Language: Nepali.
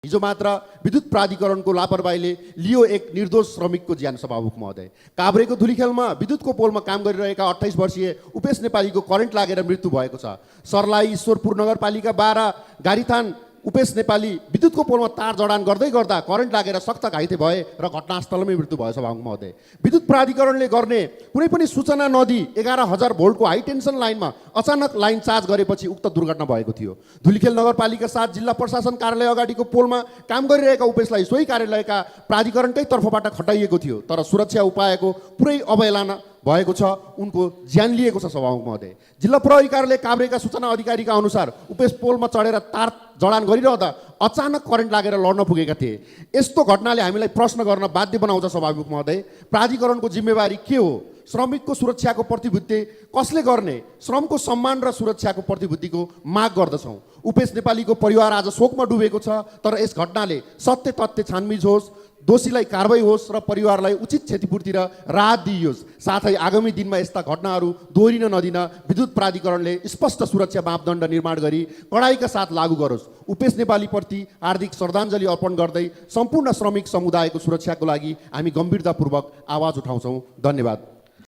हिजो मात्र विद्युत प्राधिकरणको लापरवाहीले लियो एक निर्दोष श्रमिकको ज्यान। सभामुख महोदय, काभ्रेको धुलीखेलमा विद्युतको पोलमा काम गरिरहेका 28 वर्षीय उपेश नेपालीको करेन्ट लागेर मृत्यु भएको छ। सर्लाही ईश्वरपुर नगरपालिका 12 गारीथान उपेश नेपाली विद्युतको पोलमा तार जडान गर्दै गर्दा करेन्ट लागेर सख्त घाइते भए र घटनास्थलमै मृत्यु भयो। सभामुख महोदय, विद्युत प्राधिकरणले गर्ने कुनै पनि सूचना नदिई 11,000 भोल्टको हाई टेन्सन लाइनमा अचानक लाइन चार्ज गरेपछि उक्त दुर्घटना भएको थियो। धुलीखेल नगरपालिका 7 जिल्ला प्रशासन कार्यालय अगाडिको पोलमा काम गरिरहेका उपेशलाई सोही कार्यालयका प्राधिकरणकै तर्फबाट खटाइएको थियो, तर सुरक्षा उपायको पुरै अवहेलना भएको छ, उनको ज्यान लिएको छ। सभामुख महोदय, जिल्ला प्रहरी कार्यालय काभ्रेका सूचना अधिकारीका अनुसार उपेश पोलमा चढेर तार जडान गरिरहँदा अचानक करेन्ट लागेर लड्न पुगेका थिए। यस्तो घटनाले हामीलाई प्रश्न गर्न बाध्य बनाउँछ। सभामुख महोदय, प्राधिकरणको जिम्मेवारी के हो? श्रमिकको सुरक्षाको प्रतिबद्धि कसले गर्ने? श्रमको सम्मान र सुरक्षाको प्रतिबद्धीको माग गर्दछौँ। उपेश नेपालीको परिवार आज शोकमा डुबेको छ, तर यस घटनाले सत्य तथ्य छानबिन होस्, दोषीलाई कारबाही होस् र परिवारलाई उचित क्षतिपूर्ति र राहत दिइयोस्। साथै आगामी दिनमा यस्ता घटनाहरू दोहोरिन नदिन विद्युत प्राधिकरणले स्पष्ट सुरक्षा मापदण्ड निर्माण गरी कडाइका साथ लागू गरोस्। उपेश नेपालीप्रति हार्दिक श्रद्धाञ्जली अर्पण गर्दै सम्पूर्ण श्रमिक समुदायको सुरक्षाको लागि हामी गम्भीरतापूर्वक आवाज उठाउँछौँ। धन्यवाद।